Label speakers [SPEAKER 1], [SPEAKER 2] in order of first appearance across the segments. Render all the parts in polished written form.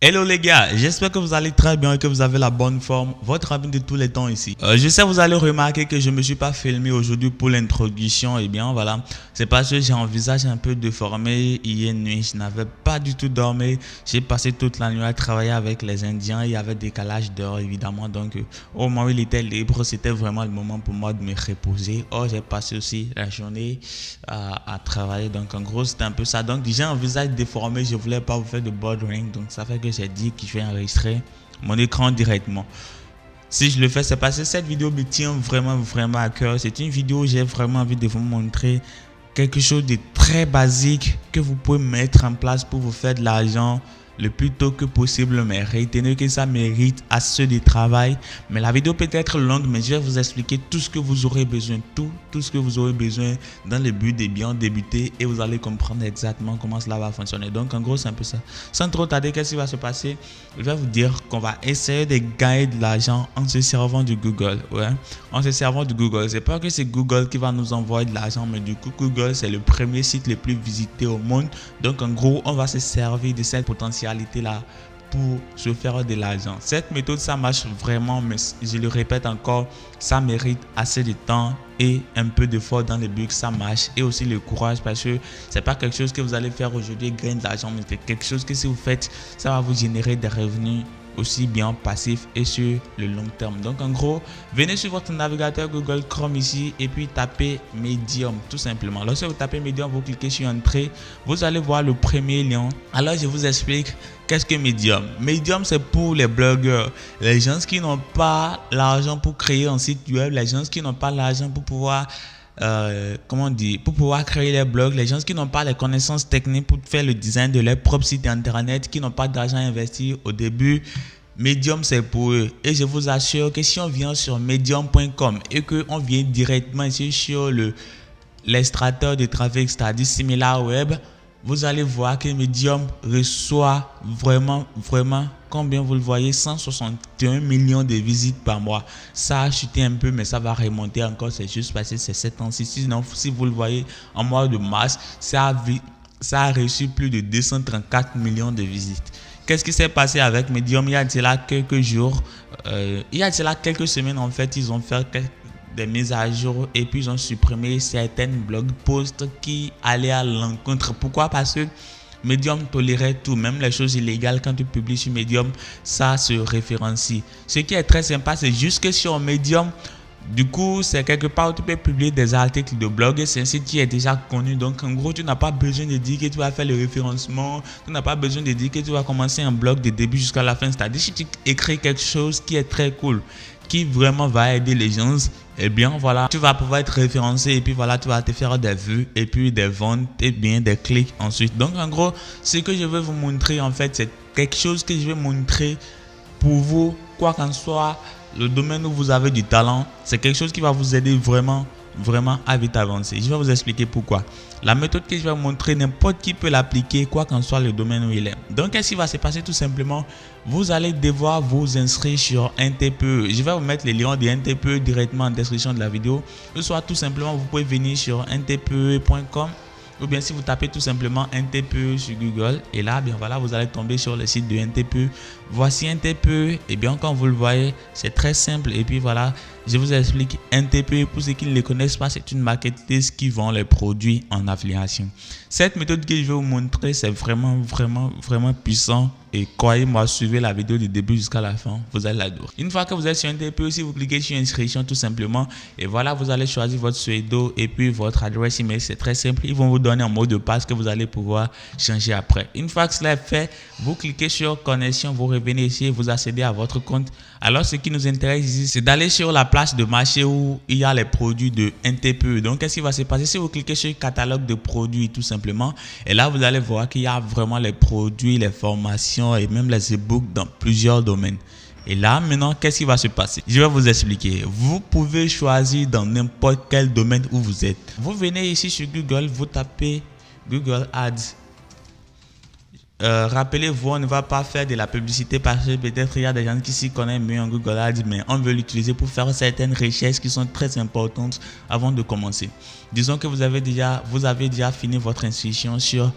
[SPEAKER 1] Hello les gars, j'espère que vous allez très bien et que vous avez la bonne forme, votre ami de tous les temps ici. Je sais vous allez remarquer que je ne me suis pas filmé aujourd'hui pour l'introduction, et bien voilà, c'est parce que j'ai un visage un peu déformé. Hier nuit, je n'avais pas du tout dormi, j'ai passé toute la nuit à travailler avec les Indiens, il y avait décalage d'heure évidemment, donc au moment où il était libre, c'était vraiment le moment pour moi de me reposer. Or j'ai passé aussi la journée à travailler, donc en gros c'était un peu ça. Donc j'ai un visage déformé, je voulais pas vous faire de bordering, donc ça fait que j'ai dit que je vais enregistrer mon écran directement. Si je le fais, c'est parce que cette vidéo me tient vraiment à cœur. C'est une vidéo où j'ai vraiment envie de vous montrer quelque chose de très basique que vous pouvez mettre en place pour vous faire de l'argent le plus tôt que possible, mais retenez que ça mérite assez de travail. Mais la vidéo peut être longue, mais je vais vous expliquer tout ce que vous aurez besoin, tout ce que vous aurez besoin dans le but de bien débuter, et vous allez comprendre exactement comment cela va fonctionner. Donc en gros c'est un peu ça. Sans trop tarder, qu'est-ce qui va se passer? Je vais vous dire qu'on va essayer de gagner de l'argent en se servant du Google. Ouais, en se servant du Google. C'est pas que c'est Google qui va nous envoyer de l'argent, mais du coup Google c'est le premier site le plus visité au monde. Donc en gros on va se servir de cette potentialité là pour se faire de l'argent. Cette méthode ça marche vraiment, mais je le répète encore, ça mérite assez de temps et un peu d'effort dans le but que ça marche, et aussi le courage, parce que c'est pas quelque chose que vous allez faire aujourd'hui gagner de l'argent, mais c'est quelque chose que si vous faites, ça va vous générer des revenus aussi bien passif et sur le long terme. Donc en gros, venez sur votre navigateur Google Chrome ici et puis tapez Medium tout simplement. Lorsque vous tapez Medium, vous cliquez sur Entrée, vous allez voir le premier lien. Alors je vous explique qu'est-ce que Medium. Medium c'est pour les blogueurs, les gens qui n'ont pas l'argent pour créer un site web, les gens qui n'ont pas l'argent pour pouvoir pour pouvoir créer les blogs, les gens qui n'ont pas les connaissances techniques pour faire le design de leur propre site internet, qui n'ont pas d'argent à investir au début. Medium c'est pour eux, et je vous assure que si on vient sur medium.com et que on vient directement ici sur l'extracteur de trafic, c'est-à-dire SimilarWeb, vous allez voir que Medium reçoit vraiment, combien vous le voyez, 161 millions de visites par mois. Ça a chuté un peu, mais ça va remonter encore. C'est juste parce que c'est 7 ans. Sinon, si vous le voyez, en mois de mars, ça a reçu plus de 234 millions de visites. Qu'est-ce qui s'est passé avec Medium? Il y a de là quelques jours, il y a de là quelques semaines, en fait, ils ont fait des mises à jour et puis ils ont supprimé certaines blog posts qui allaient à l'encontre. Pourquoi? Parce que Medium tolérait tout, même les choses illégales. Quand tu publies sur Medium, ça se référencie. Ce qui est très sympa, c'est juste que sur Medium, du coup, c'est quelque part où tu peux publier des articles de blog, et c'est un site qui est déjà connu. Donc en gros, tu n'as pas besoin de dire que tu vas faire le référencement, tu n'as pas besoin de dire que tu vas commencer un blog de début jusqu'à la fin. C'est-à-dire si tu écris quelque chose qui est très cool, qui vraiment va aider les gens, et bien voilà, tu vas pouvoir être référencé, et puis voilà, tu vas te faire des vues et puis des ventes et bien des clics ensuite. Donc en gros, ce que je vais vous montrer en fait, c'est quelque chose que je vais montrer pour vous, quoi qu'en soit le domaine où vous avez du talent. C'est quelque chose qui va vous aider vraiment à vite avancer. Je vais vous expliquer pourquoi. La méthode que je vais vous montrer, n'importe qui peut l'appliquer, quoi qu'en soit le domaine où il est. Donc qu'est-ce qui va se passer? Tout simplement, vous allez devoir vous inscrire sur un TPE. Je vais vous mettre les liens de un TPE directement en description de la vidéo. Ou soit tout simplement, vous pouvez venir sur ntpe.com, ou bien si vous tapez tout simplement un TPE sur Google, et là bien voilà, vous allez tomber sur le site de un TPE. Voici un TPE, et bien comme vous le voyez, c'est très simple. Et puis voilà, je vous explique. Un TPE, pour ceux qui ne le connaissent pas, c'est une marketplace qui vend les produits en affiliation. Cette méthode que je vais vous montrer, c'est vraiment puissant, et croyez-moi, suivez la vidéo du début jusqu'à la fin, vous allez l'adorer. Une fois que vous êtes sur un TPE, si vous cliquez sur inscription tout simplement, et voilà, vous allez choisir votre pseudo et puis votre adresse email. C'est très simple, ils vont vous donner un mot de passe que vous allez pouvoir changer après. Une fois que cela est fait, vous cliquez sur connexion, vous revenez ici et vous accédez à votre compte. Alors ce qui nous intéresse ici, c'est d'aller sur la place de marché où il y a les produits de un TPE. Donc qu'est-ce qui va se passer? Si vous cliquez sur catalogue de produits tout simplement, et là vous allez voir qu'il y a vraiment les produits, les formations et même les e-books dans plusieurs domaines. Et là maintenant, qu'est-ce qui va se passer? Je vais vous expliquer. Vous pouvez choisir dans n'importe quel domaine où vous êtes. Vous venez ici sur Google, vous tapez Google Ads. Rappelez-vous, on ne va pas faire de la publicité parce que peut-être il y a des gens qui s'y connaissent mieux en Google Ads, mais on veut l'utiliser pour faire certaines recherches qui sont très importantes avant de commencer. Disons que vous avez déjà fini votre inscription sur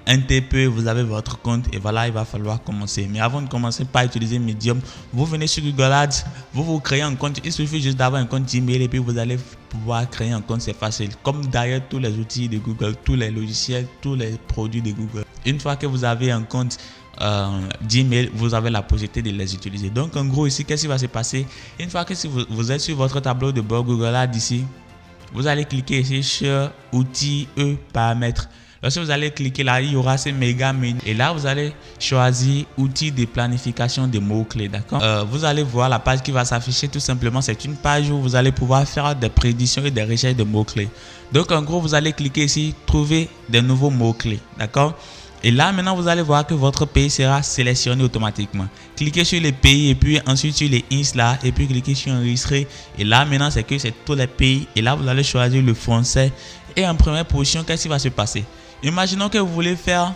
[SPEAKER 1] NTP, vous avez votre compte et voilà, il va falloir commencer. Mais avant de commencer par utiliser Medium, vous venez sur Google Ads, vous créez un compte. Il suffit juste d'avoir un compte Gmail et puis vous allez pouvoir créer un compte, c'est facile. Comme d'ailleurs tous les outils de Google, tous les logiciels, tous les produits de Google. Une fois que vous avez un compte Gmail, vous avez la possibilité de les utiliser. Donc en gros ici, qu'est-ce qui va se passer? Une fois que si vous êtes sur votre tableau de bord Google Ads ici, vous allez cliquer ici sur outils paramètres. Lorsque vous allez cliquer là, il y aura ces méga menus. Et là, vous allez choisir outils de planification des mots-clés. D'accord? Vous allez voir la page qui va s'afficher. Tout simplement, c'est une page où vous allez pouvoir faire des prédictions et des recherches de mots-clés. Donc, en gros, vous allez cliquer ici, trouver des nouveaux mots-clés. D'accord? Et là, maintenant, vous allez voir que votre pays sera sélectionné automatiquement. Cliquez sur les pays et puis ensuite sur les ins là et puis cliquez sur enregistrer. Et là, maintenant, c'est tous les pays. Et là, vous allez choisir le français. Et en première position, qu'est-ce qui va se passer? Imaginons que vous voulez faire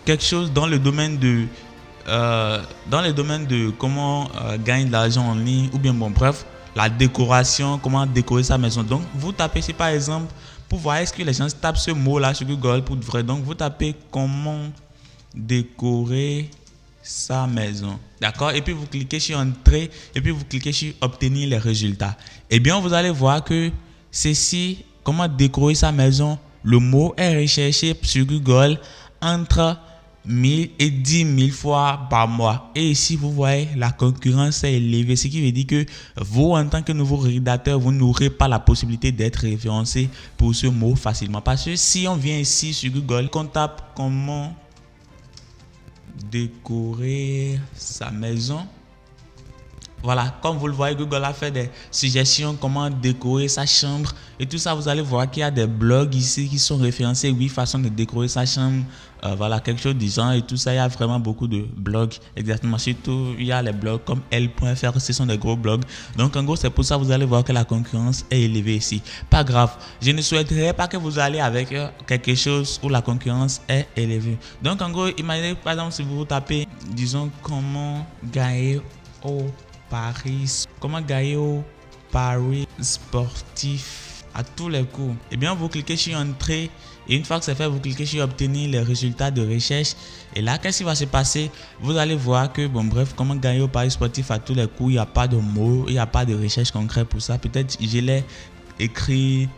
[SPEAKER 1] quelque chose dans le domaine de comment gagner de l'argent en ligne ou bien bon bref, la décoration, comment décorer sa maison. Donc, vous tapez ici par exemple pour voir est-ce que les gens tapent ce mot-là sur Google pour de vrai. Donc, vous tapez comment décorer sa maison. D'accord? Et puis, vous cliquez sur Entrée et puis vous cliquez sur Obtenir les résultats. Eh bien, vous allez voir que ceci, comment décorer sa maison, le mot est recherché sur Google entre 1000 et 10 000 fois par mois. Et ici, vous voyez, la concurrence est élevée. Ce qui veut dire que vous, en tant que nouveau rédacteur, vous n'aurez pas la possibilité d'être référencé pour ce mot facilement. Parce que si on vient ici sur Google, qu'on tape comment décorer sa maison. Voilà, comme vous le voyez, Google a fait des suggestions comment décorer sa chambre et tout ça. Vous allez voir qu'il y a des blogs ici qui sont référencés, 8 façons de décorer sa chambre. Voilà, quelque chose du genre et tout ça. Il y a vraiment beaucoup de blogs, exactement. Surtout, il y a les blogs comme L.fr, ce sont des gros blogs. Donc, en gros, c'est pour ça que vous allez voir que la concurrence est élevée ici. Pas grave, je ne souhaiterais pas que vous allez avec quelque chose où la concurrence est élevée. Donc, en gros, imaginez par exemple si vous tapez, disons, comment gagner au comment gagner au Paris sportif à tous les coups. Eh bien, vous cliquez sur Entrée et une fois que c'est fait, vous cliquez sur Obtenir les résultats de recherche. Et là, qu'est-ce qui va se passer? Vous allez voir que, bon bref, comment gagner au Paris sportif à tous les coups, il n'y a pas de mots, il n'y a pas de recherche concrète pour ça. Peut-être je l'ai écrit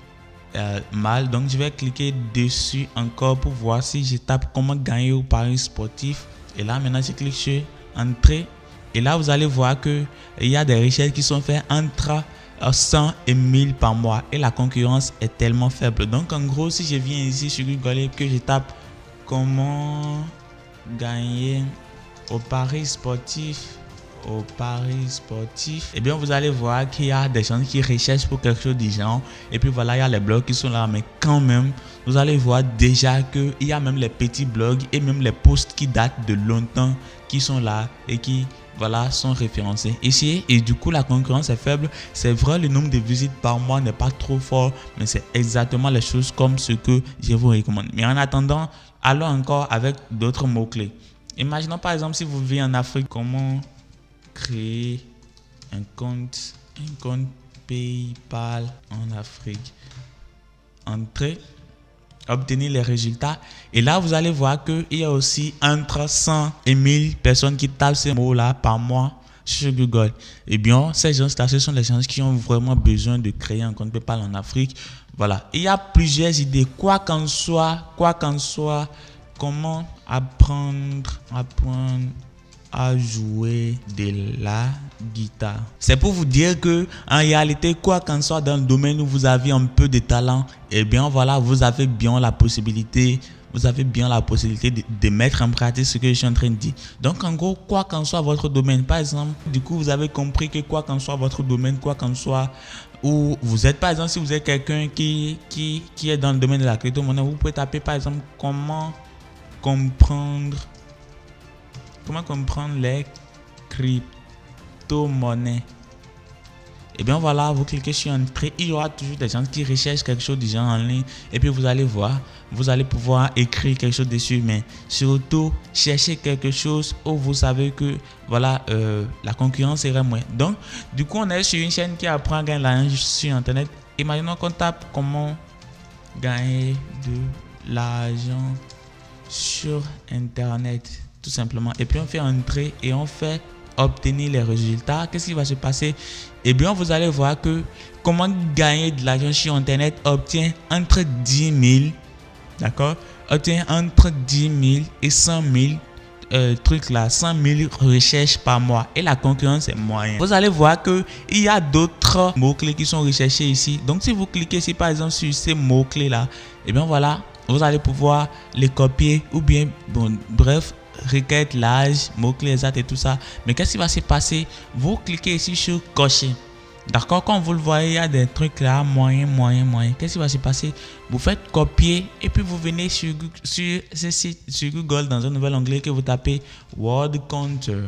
[SPEAKER 1] mal, donc je vais cliquer dessus encore pour voir si je tape comment gagner au Paris sportif. Et là, maintenant, je clique sur Entrée. Et là, vous allez voir qu'il y a des recherches qui sont faites entre 100 et 1000 par mois. Et la concurrence est tellement faible. Donc, en gros, si je viens ici sur Google et que je tape comment gagner au Paris sportif, eh bien, vous allez voir qu'il y a des gens qui recherchent pour quelque chose du genre. Et puis, voilà, il y a les blogs qui sont là. Mais quand même, vous allez voir déjà qu'il y a même les petits blogs et même les posts qui datent de longtemps qui sont là et qui voilà, sont référencés ici. Et du coup, la concurrence est faible. C'est vrai, le nombre de visites par mois n'est pas trop fort, mais c'est exactement les choses comme ce que je vous recommande. Mais en attendant, allons encore avec d'autres mots-clés. Imaginons par exemple si vous vivez en Afrique, comment créer un compte PayPal en Afrique. Entrée, obtenir les résultats. Et là, vous allez voir qu'il y a aussi entre 100 et 1000 personnes qui tapent ces mots-là par mois sur Google. Eh bien, ces gens-là, ce sont les gens qui ont vraiment besoin de créer un compte PayPal en Afrique. Voilà. Il y a plusieurs idées. Quoi qu'en soit, comment apprendre à jouer de la guitare. C'est pour vous dire que en réalité, quoi qu'en soit dans le domaine où vous avez un peu de talent, eh bien voilà, vous avez bien la possibilité de mettre en pratique ce que je suis en train de dire. Donc en gros, quoi qu'en soit votre domaine, par exemple, du coup vous avez compris que quoi qu'en soit votre domaine, quoi qu'en soit où vous êtes, par exemple, si vous êtes quelqu'un qui est dans le domaine de la crypto-monnaie, vous pouvez taper par exemple comment comprendre les crypto-monnaies. Et bien voilà, vous cliquez sur entrée. Il y aura toujours des gens qui recherchent quelque chose du genre en ligne. Et puis vous allez voir, vous allez pouvoir écrire quelque chose dessus. Mais surtout, cherchez quelque chose où vous savez que voilà, la concurrence serait moins. Donc, du coup, on est sur une chaîne qui apprend à gagner de l'argent sur Internet. Imaginons qu'on tape comment gagner de l'argent sur Internet, tout simplement. Et puis on fait entrer et on fait obtenir les résultats. Qu'est-ce qui va se passer? Eh bien, vous allez voir que comment gagner de l'argent sur Internet obtient entre 10 000, d'accord, obtient entre 10 000 et 100 000 trucs là, 100 000 recherches par mois, et la concurrence est moyenne. Vous allez voir que il y a d'autres mots-clés qui sont recherchés ici. Donc si vous cliquez ici par exemple sur ces mots-clés là, et bien voilà, vous allez pouvoir les copier ou bien, bon, bref, requête, l'âge, mots-clés exacts et tout ça. Mais qu'est-ce qui va se passer? Vous cliquez ici sur cocher. D'accord, quand vous le voyez, il y a des trucs là, moyen. Qu'est-ce qui va se passer? Vous faites copier et puis vous venez sur ce site, sur Google, dans un nouvel onglet que vous tapez Word Counter.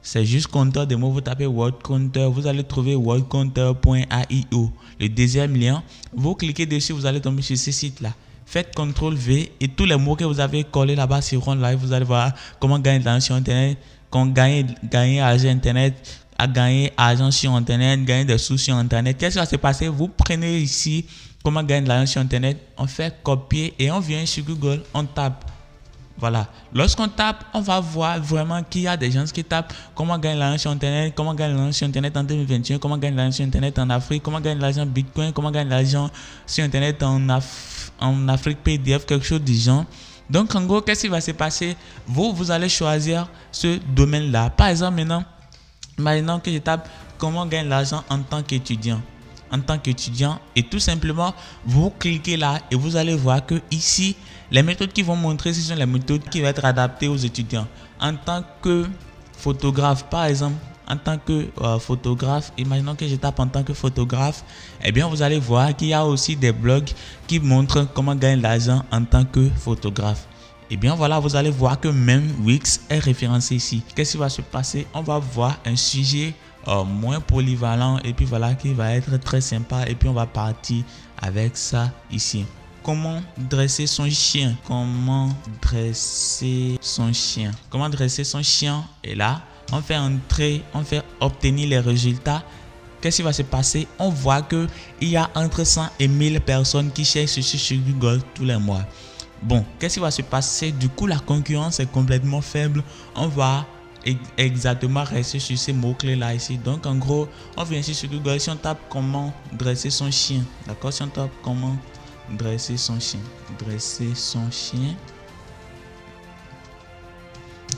[SPEAKER 1] C'est juste compteur des mots, vous tapez Word Counter, vous allez trouver wordcounter.io. Le deuxième lien, vous cliquez dessus, vous allez tomber sur ce site là. Faites CTRL-V et tous les mots que vous avez collés là-bas seront là. Vous allez voir comment gagner de l'argent sur Internet, comment gagner argent Internet, à gagner argent sur Internet, gagner des sous sur Internet. Qu'est-ce qui va se passer? Vous prenez ici comment gagner de l'argent sur Internet, on fait copier et on vient sur Google, on tape. Voilà. Lorsqu'on tape, on va voir vraiment qu'il y a des gens qui tapent comment gagner de l'argent sur Internet, comment gagner de l'argent sur Internet en 2021, comment gagner de l'argent sur Internet en Afrique, comment gagner de l'argent Bitcoin, comment gagner de l'argent sur Internet en Afrique PDF, quelque chose du genre. Donc en gros, qu'est-ce qui va se passer? Vous allez choisir ce domaine-là. Par exemple, maintenant que je tape comment gagner de l'argent en tant qu'étudiant. Et tout simplement, vous cliquez là et vous allez voir que ici, les méthodes qui vont montrer, ce sont les méthodes qui vont être adaptées aux étudiants. En tant que photographe, par exemple, en tant que photographe, imaginons que je tape en tant que photographe, eh bien vous allez voir qu'il y a aussi des blogs qui montrent comment gagner de l'argent en tant que photographe. Et bien voilà, vous allez voir que même Wix est référencé ici. Qu'est-ce qui va se passer? On va voir un sujet moins polyvalent et puis voilà qui va être très sympa et puis on va partir avec ça ici. Comment dresser son chien? Comment dresser son chien? Et là, on fait entrer, on fait obtenir les résultats. Qu'est-ce qui va se passer? On voit que il y a entre 100 et 1000 personnes qui cherchent ceci sur Google tous les mois. Bon, qu'est-ce qui va se passer? Du coup, la concurrence est complètement faible. On va exactement rester sur ces mots-clés là ici. Donc, en gros, on vient ici sur Google. Si on tape comment dresser son chien, d'accord? Si on tape comment dresser son chien,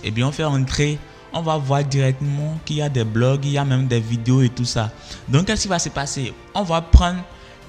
[SPEAKER 1] et bien on fait entrer, on va voir directement qu'il y a des blogs, il y a même des vidéos et tout ça. Donc qu'est-ce qui va se passer? On va prendre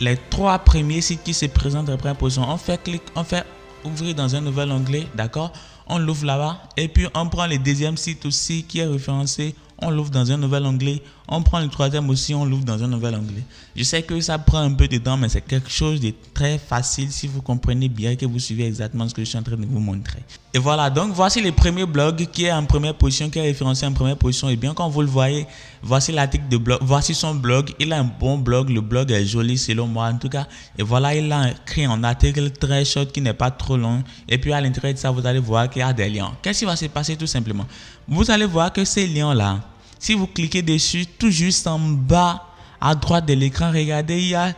[SPEAKER 1] les 3 premiers sites qui se présentent en première position. On fait clic, on fait ouvrir dans un nouvel onglet, d'accord? On l'ouvre là-bas et puis on prend le deuxième site aussi qui est référencé. On l'ouvre dans un nouvel onglet. On prend le troisième aussi, on l'ouvre dans un nouvel onglet. Je sais que ça prend un peu de temps, mais c'est quelque chose de très facile si vous comprenez bien, que vous suivez exactement ce que je suis en train de vous montrer. Et voilà, donc voici le premier blog qui est en première position, qui est référencé en première position. Et bien, quand vous le voyez, voici l'article de blog, voici son blog. Il a un bon blog, le blog est joli selon moi en tout cas. Et voilà, il a écrit un article très short qui n'est pas trop long. Et puis à l'intérieur de ça, vous allez voir qu'il y a des liens. Qu'est-ce qui va se passer tout simplement? Vous allez voir que ces liens-là, si vous cliquez dessus, tout juste en bas à droite de l'écran, regardez, il y a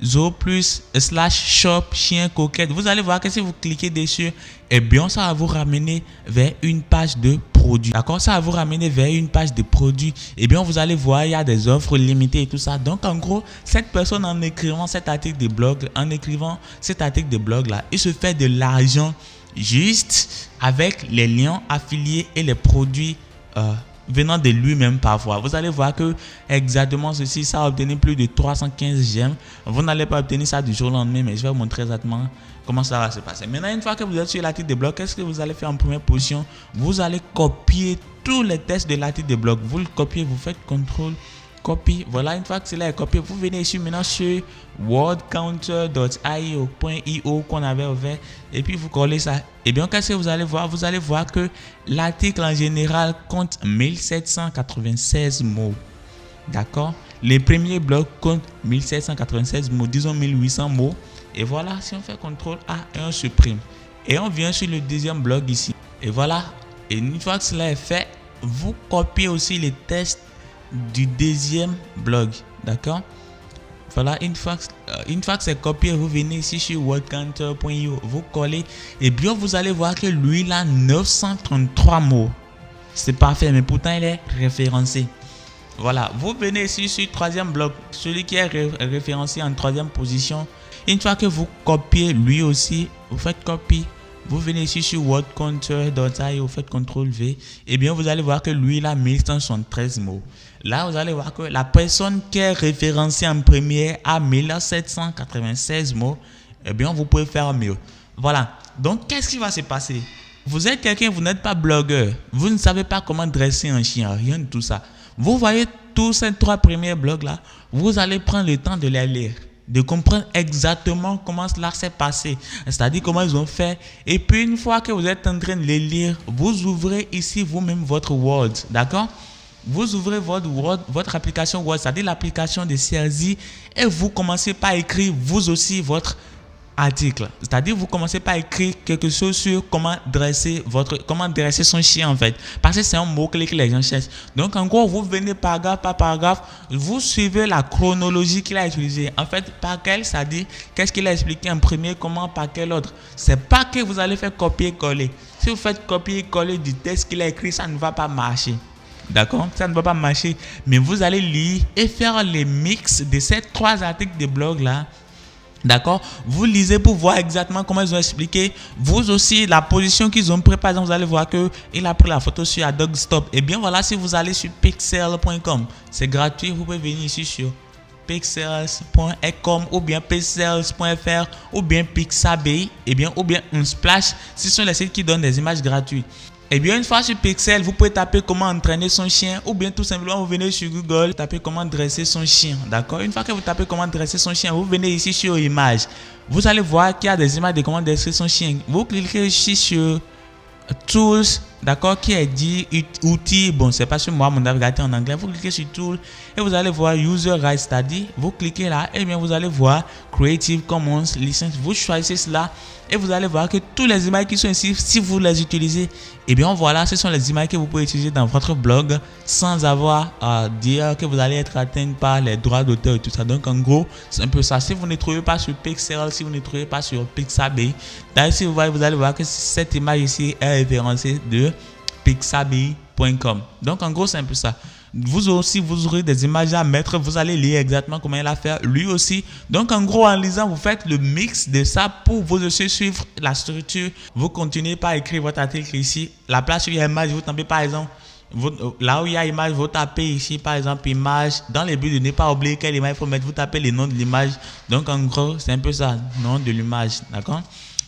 [SPEAKER 1] /shop chien coquette. Vous allez voir que si vous cliquez dessus, eh bien, ça va vous ramener vers une page de produits. D'accord? Ça va vous ramener vers une page de produits. Eh bien, vous allez voir, il y a des offres limitées et tout ça. Donc, en gros, cette personne, en écrivant cet article de blog, là, il se fait de l'argent juste avec les liens affiliés et les produits venant de lui-même parfois. Vous allez voir que exactement ceci, ça a obtenu plus de 315 j'aime. Vous n'allez pas obtenir ça du jour au lendemain, mais je vais vous montrer exactement comment ça va se passer. Maintenant, une fois que vous êtes sur l'article de blog, qu'est-ce que vous allez faire en première position? Vous allez copier tous les textes de l'article de blog. Vous le copiez, vous faites CTRL copie. Voilà, une fois que cela est copié, vous venez ici maintenant sur wordcounter.io qu'on avait ouvert et puis vous collez ça. Et bien, qu'est-ce que vous allez voir? Vous allez voir que l'article en général compte 1796 mots. D'accord? Les premiers blogs comptent 1796 mots, disons 1800 mots. Et voilà, si on fait CTRL A et on supprime. Et on vient sur le deuxième blog ici. Et voilà. Et une fois que cela est fait, vous copiez aussi les textes du deuxième blog. D'accord? Voilà, une fois que c'est copié, vous venez ici sur wordcounter.io, vous collez. Et bien, vous allez voir que lui, il a 933 mots. C'est parfait, mais pourtant, il est référencé. Voilà, vous venez ici sur le troisième bloc, celui qui est référencé en troisième position. Une fois que vous copiez lui aussi, vous faites copie. Vous venez ici sur wordcounter.io, vous faites CTRL-V. Et bien, vous allez voir que lui, il a 1173 mots. Là, vous allez voir que la personne qui est référencée en premier a 1796 mots. Eh bien, vous pouvez faire mieux. Voilà. Donc, qu'est-ce qui va se passer? Vous êtes quelqu'un, vous n'êtes pas blogueur. Vous ne savez pas comment dresser un chien, rien de tout ça. Vous voyez tous ces trois premiers blogs là, vous allez prendre le temps de les lire, de comprendre exactement comment cela s'est passé, c'est-à-dire comment ils ont fait. Et puis une fois que vous êtes en train de les lire, vous ouvrez ici vous-même votre Word, d'accord? Vous ouvrez votre application Word, c'est-à-dire l'application de CRZ, et vous commencez par écrire vous aussi votre article. C'est-à-dire vous commencez par écrire quelque chose sur comment dresser son chien en fait. Parce que c'est un mot-clé que les gens cherchent. Donc en gros, vous venez paragraphe par paragraphe, vous suivez la chronologie qu'il a utilisée. En fait, par quel, c'est-à-dire qu'est-ce qu'il a expliqué en premier, comment, par quel autre. C'est pas que vous allez faire copier-coller. Si vous faites copier-coller du texte qu'il a écrit, ça ne va pas marcher. D'accord? Ça ne va pas marcher. Mais vous allez lire et faire les mix de ces trois articles de blog là. D'accord? Vous lisez pour voir exactement comment ils ont expliqué. Vous aussi, la position qu'ils ont pris. Par exemple, vous allez voir qu'il a pris la photo sur Adogstop. Et bien voilà, si vous allez sur pixel.com, c'est gratuit. Vous pouvez venir ici sur pixels.com ou bien pixels.fr ou bien Pixabay et bien ou bien Unsplash. Ce sont les sites qui donnent des images gratuites. Et bien une fois sur Pixel, vous pouvez taper comment entraîner son chien ou bien tout simplement vous venez sur Google, tapez comment dresser son chien. D'accord? Une fois que vous tapez comment dresser son chien, vous venez ici sur images. Vous allez voir qu'il y a des images de comment dresser son chien. Vous cliquez ici sur Tools, d'accord, qui est dit outils. Bon, c'est pas sur moi, mon navigateur en anglais. Vous cliquez sur Tools et vous allez voir User Rights, c'est-à-dire vous cliquez là et bien vous allez voir Creative Commons License. Vous choisissez cela et vous allez voir que tous les images qui sont ici, si vous les utilisez, et bien voilà, ce sont les images que vous pouvez utiliser dans votre blog sans avoir à dire que vous allez être atteint par les droits d'auteur et tout ça. Donc en gros, c'est un peu ça. Si vous ne trouvez pas sur Pixel, si vous ne trouvez pas sur Pixabay, d'ailleurs si vous allez voir que cette image ici est référencée de pixabay.com. Donc en gros, c'est un peu ça. Vous aussi, vous aurez des images à mettre. Vous allez lire exactement comment il a fait lui aussi. Donc en gros, en lisant, vous faites le mix de ça pour vous aussi suivre la structure. Vous continuez par écrire votre article ici. La place où il y a image, vous tapez par exemple, là où il y a image, vous tapez ici par exemple image. Dans le but de ne pas oublier quelle image il faut mettre, vous tapez le nom de l'image. Donc en gros, c'est un peu ça, nom de l'image. D'accord?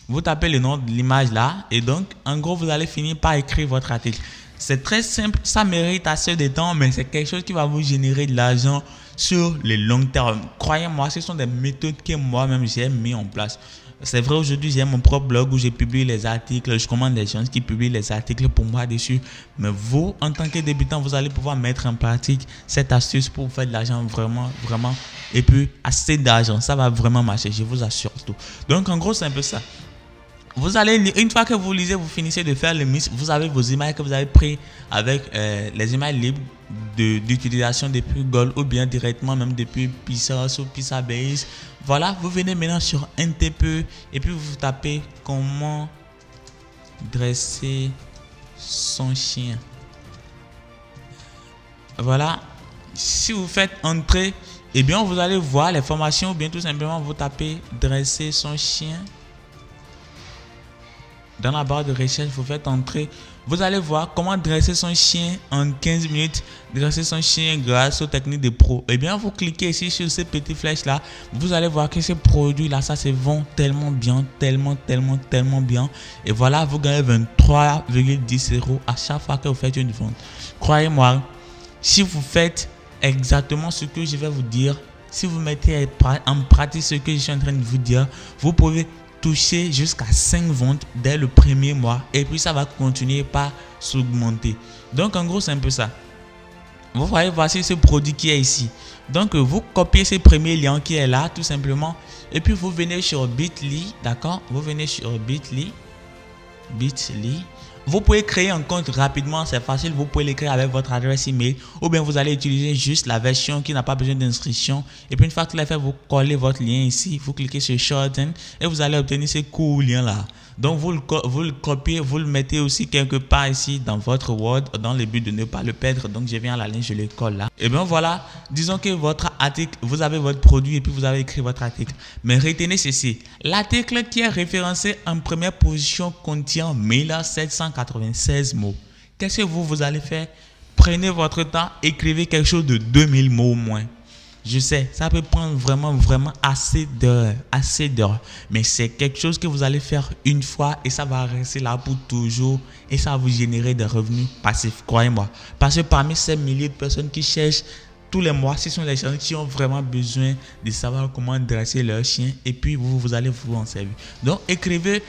[SPEAKER 1] Vous tapez le nom de l'image là. Et donc en gros, vous allez finir par écrire votre article. C'est très simple, ça mérite assez de temps, mais c'est quelque chose qui va vous générer de l'argent sur le long terme. Croyez-moi, ce sont des méthodes que moi-même j'ai mis en place. C'est vrai, aujourd'hui, j'ai mon propre blog où j'ai publié les articles. Je commande des gens qui publient les articles pour moi dessus. Mais vous, en tant que débutant, vous allez pouvoir mettre en pratique cette astuce pour vous faire de l'argent vraiment, vraiment. Et puis, assez d'argent, ça va vraiment marcher, je vous assure tout. Donc, en gros, c'est un peu ça. Vous allez, une fois que vous lisez, vous finissez de faire le mix, vous avez vos images que vous avez prises avec les images libres d'utilisation depuis Google ou bien directement même depuis Pixels ou Pixabay. Voilà, vous venez maintenant sur NTP et puis vous tapez comment dresser son chien. Voilà, si vous faites entrer, et bien vous allez voir les formations ou bien tout simplement vous tapez dresser son chien. Dans la barre de recherche, vous faites entrer. Vous allez voir comment dresser son chien en 15 minutes. Dresser son chien grâce aux techniques de pro. Et bien, vous cliquez ici sur ces petites flèches là. Vous allez voir que ces produits là, ça se vend tellement bien. Tellement bien. Et voilà, vous gagnez 23,10 € à chaque fois que vous faites une vente. Croyez-moi, si vous faites exactement ce que je vais vous dire, si vous mettez en pratique ce que je suis en train de vous dire, vous pouvez toucher jusqu'à 5 ventes dès le premier mois et puis ça va continuer par s'augmenter. Donc en gros, c'est un peu ça. vous voyez, voici ce produit qui est ici. Donc, vous copiez ce premier lien qui est là, tout simplement. Et puis, vous venez sur Bitly, d'accord? Vous venez sur Bitly. Vous pouvez créer un compte rapidement, c'est facile. Vous pouvez l'écrire avec votre adresse email ou bien vous allez utiliser juste la version qui n'a pas besoin d'inscription. Et puis, une fois que vous l'avez fait, vous collez votre lien ici. Vous cliquez sur Shorten et vous allez obtenir ce court lien là. Donc, vous le copiez, vous le mettez aussi quelque part ici dans votre Word dans le but de ne pas le perdre. Donc, je viens à la ligne, je le colle là. Et bien voilà, disons que votre article, vous avez votre produit et puis vous avez écrit votre article. Mais retenez ceci, l'article qui est référencé en première position contient 1796 mots. Qu'est-ce que vous allez faire? Prenez votre temps, écrivez quelque chose de 2000 mots au moins. Je sais, ça peut prendre vraiment assez d'heures. Mais c'est quelque chose que vous allez faire une fois et ça va rester là pour toujours et ça va vous générer des revenus passifs, croyez-moi. Parce que parmi ces milliers de personnes qui cherchent tous les mois, ce sont les gens qui ont vraiment besoin de savoir comment dresser leur chien et puis vous allez vous en servir. Donc, écrivez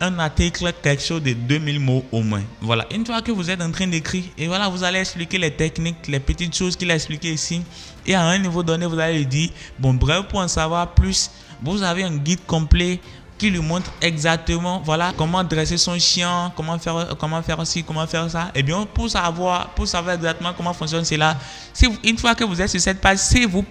[SPEAKER 1] un article, quelque chose de 2000 mots au moins. Voilà, une fois que vous êtes en train d'écrire, et voilà, vous allez expliquer les techniques, les petites choses qu'il a expliquées ici. Et à un niveau donné, vous allez lui dire, bon, bref, pour en savoir plus, vous avez un guide complet qui lui montre exactement, voilà, comment dresser son chien, comment faire ci, comment faire ça. Et bien, pour savoir exactement comment fonctionne cela, une fois que vous êtes sur cette page, si vous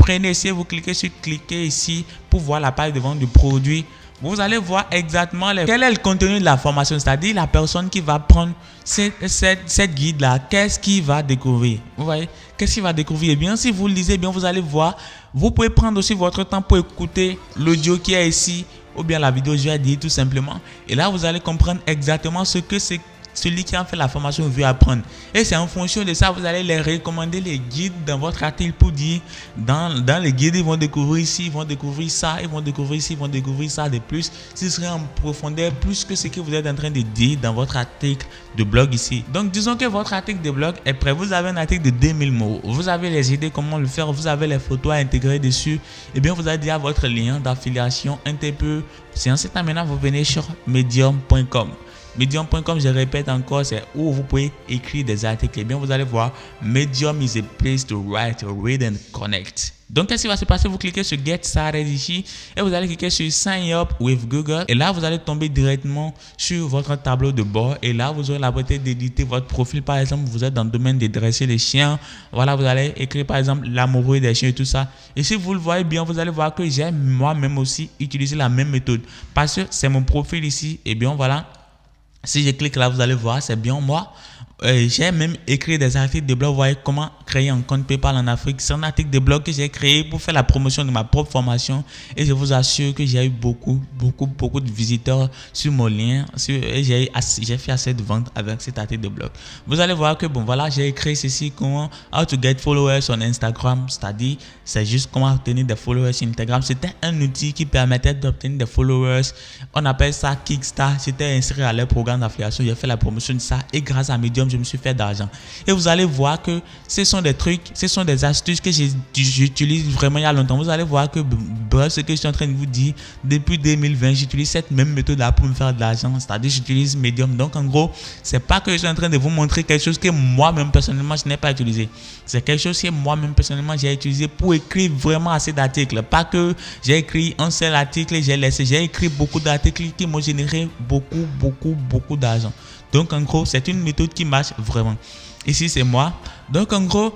[SPEAKER 1] cliquez sur cliquer ici pour voir la page de vente du produit, vous allez voir exactement quel est le contenu de la formation, c'est-à-dire la personne qui va prendre cette guide-là, qu'est-ce qu'il va découvrir. Vous voyez, qu'est-ce qu'il va découvrir? Et bien, si vous le lisez bien, vous allez voir, vous pouvez prendre aussi votre temps pour écouter l'audio qui est ici, ou bien la vidéo, je vais dire tout simplement. Et là, vous allez comprendre exactement ce que c'est. Celui qui a fait la formation veut apprendre. Et c'est en fonction de ça, vous allez les recommander les guides dans votre article pour dire, dans les guides, ils vont découvrir ici, ils vont découvrir ça, ils vont découvrir ici, ils vont découvrir ça de plus. Ce serait en profondeur plus que ce que vous êtes en train de dire dans votre article de blog ici. Donc, disons que votre article de blog est prêt. Vous avez un article de 2000 mots. Vous avez les idées, comment le faire. Vous avez les photos à intégrer dessus. Et bien, vous avez déjà votre lien d'affiliation un petit peu. C'est en cet maintenant, vous venez sur medium.com. Medium.com, je répète encore, c'est où vous pouvez écrire des articles. Et bien, vous allez voir, Medium is a place to write, read and connect. Donc, qu'est-ce qui va se passer? Vous cliquez sur Get Started ici et vous allez cliquer sur Sign Up with Google. Et là, vous allez tomber directement sur votre tableau de bord. Et là, vous aurez la possibilité d'éditer votre profil. Par exemple, vous êtes dans le domaine de dresser les chiens. Voilà, vous allez écrire par exemple l'amoureux des chiens et tout ça. Et si vous le voyez bien, vous allez voir que j'ai moi-même aussi utilisé la même méthode. Parce que c'est mon profil ici. Et bien, voilà. Si je clique là, vous allez voir, c'est bien moi. J'ai même écrit des articles de blog. Vous voyez comment créer un compte PayPal en Afrique. C'est un article de blog que j'ai créé pour faire la promotion de ma propre formation. Et je vous assure que j'ai eu beaucoup de visiteurs sur mon lien. Et j'ai fait assez de ventes avec cet article de blog. Vous allez voir que, bon, voilà, j'ai écrit ceci, comment, how to get followers on Instagram. C'est-à-dire, c'est juste comment obtenir des followers sur Instagram. C'était un outil qui permettait d'obtenir des followers. On appelle ça Kickstart. C'était inscrit à leur programme d'affiliation. J'ai fait la promotion de ça. Et grâce à Medium, je me suis fait d'argent. Et vous allez voir que ce sont des trucs, ce sont des astuces que j'utilise vraiment il y a longtemps. Vous allez voir que, bref, ce que je suis en train de vous dire, depuis 2020, j'utilise cette même méthode là pour me faire de l'argent. C'est-à-dire, j'utilise Medium. Donc, en gros, c'est pas que je suis en train de vous montrer quelque chose que moi-même, personnellement, je n'ai pas utilisé. C'est quelque chose que moi-même, personnellement, j'ai utilisé pour écrire vraiment assez d'articles. Pas que j'ai écrit un seul article et j'ai laissé. J'ai écrit beaucoup d'articles qui m'ont généré beaucoup d'argent. Donc, en gros, c'est une méthode qui marche vraiment. Ici, c'est moi. Donc, en gros,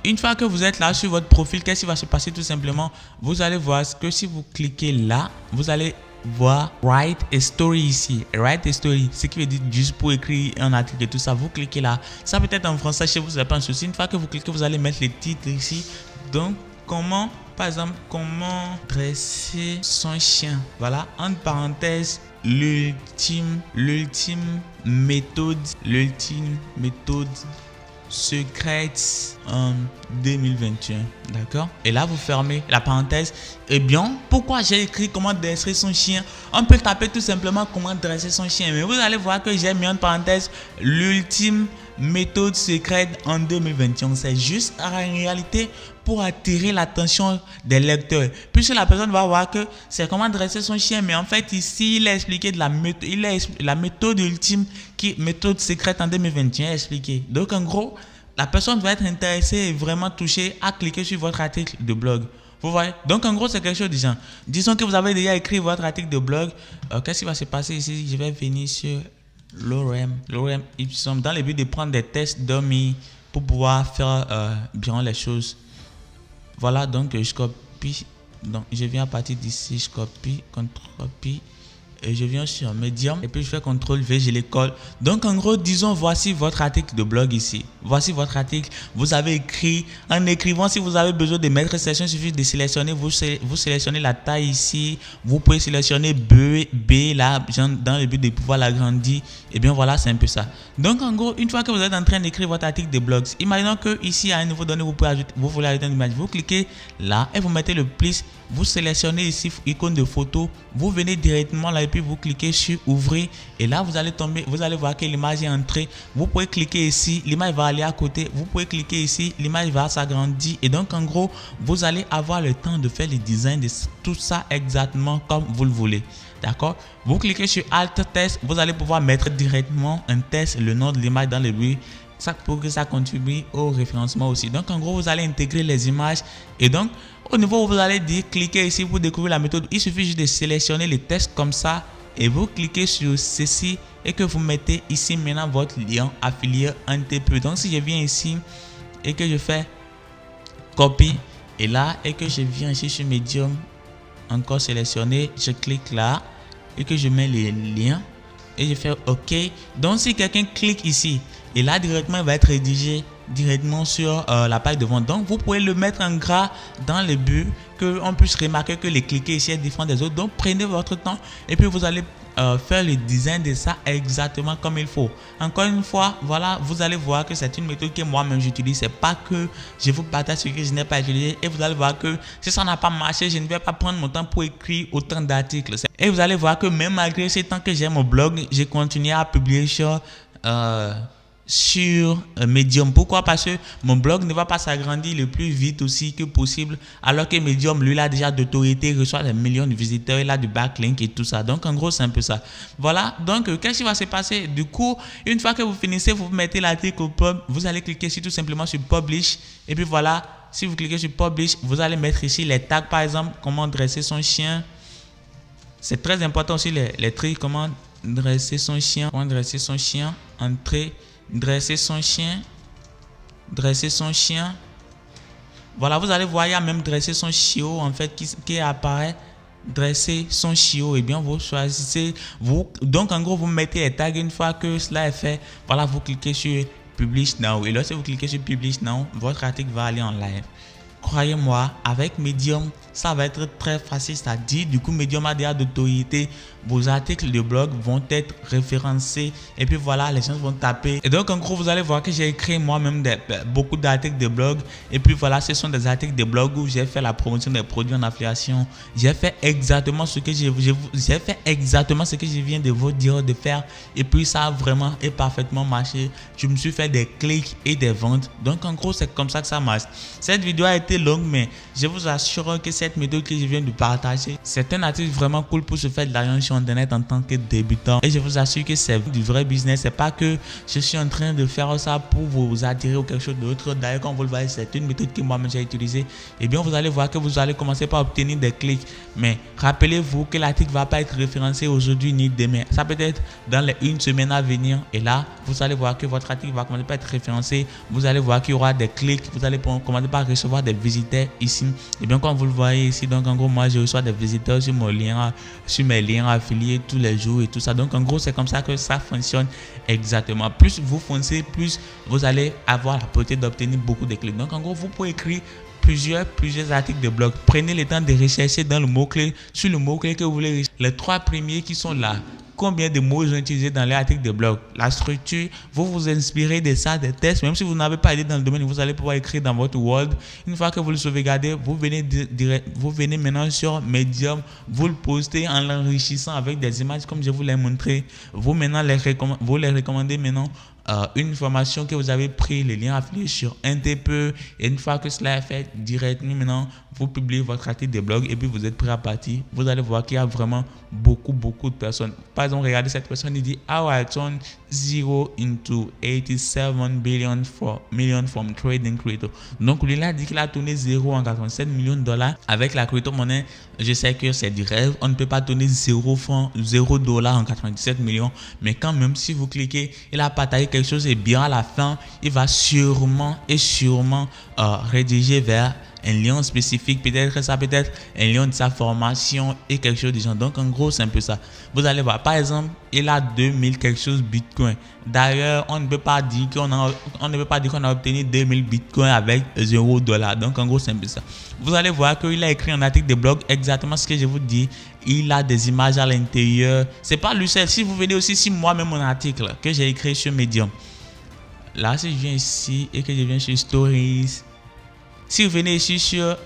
[SPEAKER 1] une fois que vous êtes là sur votre profil, qu'est-ce qui va se passer tout simplement? Vous allez voir que si vous cliquez là, vous allez voir Write a Story ici. Write a Story, ce qui veut dire juste pour écrire un article et tout ça. Vous cliquez là. Ça peut être en français chez vous, c'est pas un souci. Une fois que vous cliquez, vous allez mettre les titres ici. Donc, comment, par exemple, comment dresser son chien. Voilà, entre parenthèses, l'ultime méthode secrète en 2021. D'accord? Et là, vous fermez la parenthèse. Eh bien, pourquoi j'ai écrit comment dresser son chien? On peut taper tout simplement comment dresser son chien. Mais vous allez voir que j'ai mis en parenthèse l'ultime méthode secrète en 2021. C'est juste en réalité pour attirer l'attention des lecteurs. Puisque la personne va voir que c'est comment dresser son chien. Mais en fait, ici, il a expliqué de la méthode, la méthode ultime, méthode secrète en 2021 expliquée. Donc, en gros, la personne va être intéressée et vraiment touchée à cliquer sur votre article de blog. Vous voyez? Donc, en gros, c'est quelque chose de genre. Disons que vous avez déjà écrit votre article de blog. Qu'est-ce qui va se passer ici? Je vais venir sur l'ORM. L'ORM, ils sont dans le but de prendre des tests dummy pour pouvoir faire bien les choses. Voilà, donc je copie. Donc, je viens à partir d'ici, je copie, copie. Et je viens sur Medium et puis je fais CTRL-V, je les colle. Donc en gros, disons, voici votre article de blog ici. Voici votre article. Vous avez écrit. En écrivant, si vous avez besoin de mettre section, il suffit de sélectionner. Vous sélectionnez la taille ici. Vous pouvez sélectionner B là, dans le but de pouvoir l'agrandir. Et bien voilà, c'est un peu ça. Donc en gros, une fois que vous êtes en train d'écrire votre article de blog, imaginons que ici à un niveau donné, vous voulez ajouter une image. Vous cliquez là et vous mettez le plus. Vous sélectionnez ici icône de photo. Vous venez directement là et puis vous cliquez sur ouvrir et là vous allez tomber, vous allez voir que l'image est entrée. Vous pouvez cliquer ici, l'image va aller à côté. Vous pouvez cliquer ici, l'image va s'agrandir et donc en gros vous allez avoir le temps de faire le design de tout ça exactement comme vous le voulez. D'accord? Vous cliquez sur Alt Test, vous allez pouvoir mettre directement un test, le nom de l'image dans le but. Ça pour que ça contribue au référencement aussi. Donc en gros vous allez intégrer les images et donc au niveau où vous allez dire cliquez ici pour découvrir la méthode. Il suffit juste de sélectionner les tests comme ça et vous cliquez sur ceci et que vous mettez ici maintenant votre lien affilié NTP. Donc si je viens ici et que je fais copie et là et que je viens ici sur Medium, encore sélectionner, je clique là et que je mets les liens et je fais OK. Donc si quelqu'un clique ici et là directement il va être rédigé directement sur la page de vente. Donc vous pouvez le mettre en gras dans le but qu'on puisse remarquer que les cliquets ici est différent des autres. Donc prenez votre temps et puis vous allez faire le design de ça exactement comme il faut. Encore une fois, voilà, vous allez voir que c'est une méthode que moi-même j'utilise. C'est pas que je vous partage ce que je n'ai pas utilisé et vous allez voir que si ça n'a pas marché, je ne vais pas prendre mon temps pour écrire autant d'articles. Et vous allez voir que même malgré ce temps que j'ai mon blog, j'ai continué à publier sur Medium. Pourquoi? Parce que mon blog ne va pas s'agrandir le plus vite aussi que possible, alors que Medium, lui, il a déjà d'autorité, reçoit des millions de visiteurs, il a du backlink et tout ça. Donc, en gros, c'est un peu ça. Voilà. Donc, qu'est-ce qui va se passer? Du coup, une fois que vous finissez, vous mettez l'article au pub, vous allez cliquer ici tout simplement sur Publish. Et puis voilà, si vous cliquez sur Publish, vous allez mettre ici les tags, par exemple, comment dresser son chien. C'est très important aussi les trucs, comment dresser son chien, entrée, dresser son chien. Voilà, vous allez voir, il y a même dresser son chiot en fait qui apparaît. Dresser son chiot, et bien vous choisissez donc en gros vous mettez les tags. Une fois que cela est fait, voilà, vous cliquez sur Publish Now et lorsque vous cliquez sur Publish Now, votre article va aller en live. Croyez-moi, avec Medium, ça va être très facile, c'est-à-dire du coup Medium a déjà d'autorité, vos articles de blog vont être référencés et puis voilà, les gens vont taper. Et donc en gros, vous allez voir que j'ai écrit moi-même beaucoup d'articles de blog et puis voilà, ce sont des articles de blog où j'ai fait la promotion des produits en affiliation. J'ai fait exactement ce que je viens de vous dire de faire et puis ça a vraiment et parfaitement marché. Je me suis fait des clics et des ventes. Donc en gros, c'est comme ça que ça marche. Cette vidéo a été longue, mais je vous assure que cette méthode que je viens de partager, c'est un article vraiment cool pour se faire de l'argent sur internet en tant que débutant. Et je vous assure que c'est du vrai business. C'est pas que je suis en train de faire ça pour vous attirer ou quelque chose d'autre. D'ailleurs, comme vous le voyez, c'est une méthode que moi-même j'ai utilisée. Et bien, vous allez voir que vous allez commencer par obtenir des clics. Mais rappelez-vous que l'article ne va pas être référencé aujourd'hui ni demain. Ça peut être dans les une semaine à venir. Et là, vous allez voir que votre article va commencer par être référencé. Vous allez voir qu'il y aura des clics. Vous allez commencer par recevoir des visiteurs ici. Et bien, comme vous le voyez ici, donc en gros, moi, je reçois des visiteurs sur mes liens affiliés tous les jours et tout ça. Donc, en gros, c'est comme ça que ça fonctionne exactement. Plus vous foncez, plus vous allez avoir la possibilité d'obtenir beaucoup de clics. Donc, en gros, vous pouvez écrire plusieurs articles de blog. Prenez le temps de rechercher dans le mot-clé, sur le mot-clé que vous voulez. Les trois premiers qui sont là. Combien de mots ils ont utilisé dans les articles de blog, la structure, vous vous inspirez de ça, des tests. Même si vous n'avez pas aidé dans le domaine, vous allez pouvoir écrire dans votre Word. Une fois que vous le sauvegardez, vous venez maintenant sur Medium, vous le postez en l'enrichissant avec des images comme je vous l'ai montré. Vous les recommandez maintenant. Une formation que vous avez pris, les liens affiliés sur NTP, et une fois que cela est fait, directement maintenant, vous publiez votre article de blog et puis vous êtes prêt à partir. Vous allez voir qu'il y a vraiment beaucoup de personnes. Par exemple, regardez cette personne, il dit how I turn 0 into 87 million from trading crypto. Donc lui, il a dit qu'il a tourné 0 en 87 millions de dollars avec la crypto-monnaie. Je sais que c'est du rêve. On ne peut pas tourner 0 dollars en 97 millions. Mais quand même, si vous cliquez, il a partagé quelque chose et bien à la fin, il va sûrement rédiger vers un lien spécifique, peut-être ça, peut-être un lien de sa formation et quelque chose de genre. Donc en gros, c'est un peu ça. Vous allez voir, par exemple, il a 2000 quelque chose bitcoin. D'ailleurs, on ne peut pas dire qu'on a obtenu 2000 bitcoins avec 0 $. Donc en gros, c'est un peu ça. Vous allez voir qu'il a écrit un article de blog exactement ce que je vous dis. Il a des images à l'intérieur. C'est pas lui seul. Si vous venez aussi, si moi-même mon article que j'ai écrit sur Medium. Là, si je viens ici et que je viens sur Stories. Si vous venez ici sur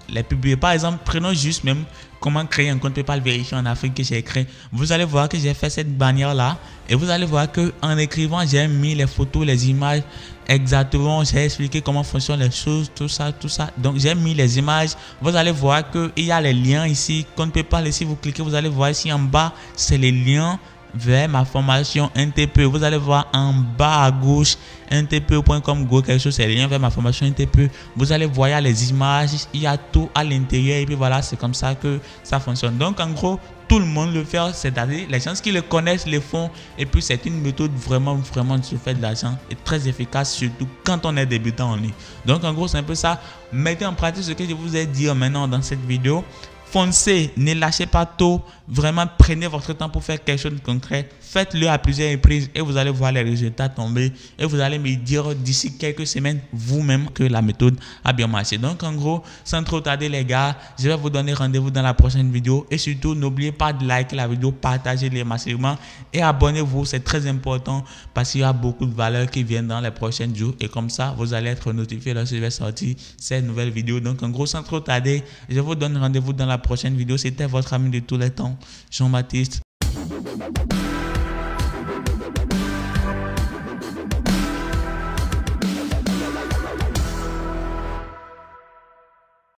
[SPEAKER 1] les publier, par exemple, prenons juste même comment créer un compte PayPal vérifié en Afrique que j'ai créé. Vous allez voir que j'ai fait cette bannière là et vous allez voir que en écrivant, j'ai mis les photos, les images exactement. J'ai expliqué comment fonctionnent les choses, tout ça. Donc j'ai mis les images. Vous allez voir que il y a les liens ici. Compte PayPal ici, vous cliquez, vous allez voir ici en bas, c'est les liens vers ma formation NTPE. Vous allez voir en bas à gauche ntpe.com go quelque chose, c'est le lien vers ma formation NTPE. Vous allez voir les images, il y a tout à l'intérieur et puis voilà, c'est comme ça que ça fonctionne. Donc en gros, tout le monde le fait, c'est-à-dire les gens qui le connaissent le font et puis c'est une méthode vraiment de se faire de l'argent et très efficace, surtout quand on est débutant en ligne. Donc en gros, c'est un peu ça. Mettez en pratique ce que je vous ai dit maintenant dans cette vidéo. Foncez, ne lâchez pas tôt, vraiment prenez votre temps pour faire quelque chose de concret, faites-le à plusieurs reprises et vous allez voir les résultats tomber et vous allez me dire d'ici quelques semaines vous-même que la méthode a bien marché. Donc en gros, sans trop tarder les gars, je vais vous donner rendez-vous dans la prochaine vidéo et surtout n'oubliez pas de liker la vidéo, partagez-les massivement et abonnez-vous, c'est très important parce qu'il y a beaucoup de valeurs qui viennent dans les prochains jours et comme ça vous allez être notifié lorsque je vais sortir cette nouvelle vidéo. Donc en gros, sans trop tarder, je vous donne rendez-vous dans la prochaine vidéo. C'était votre ami de tous les temps, Jean-Baptiste.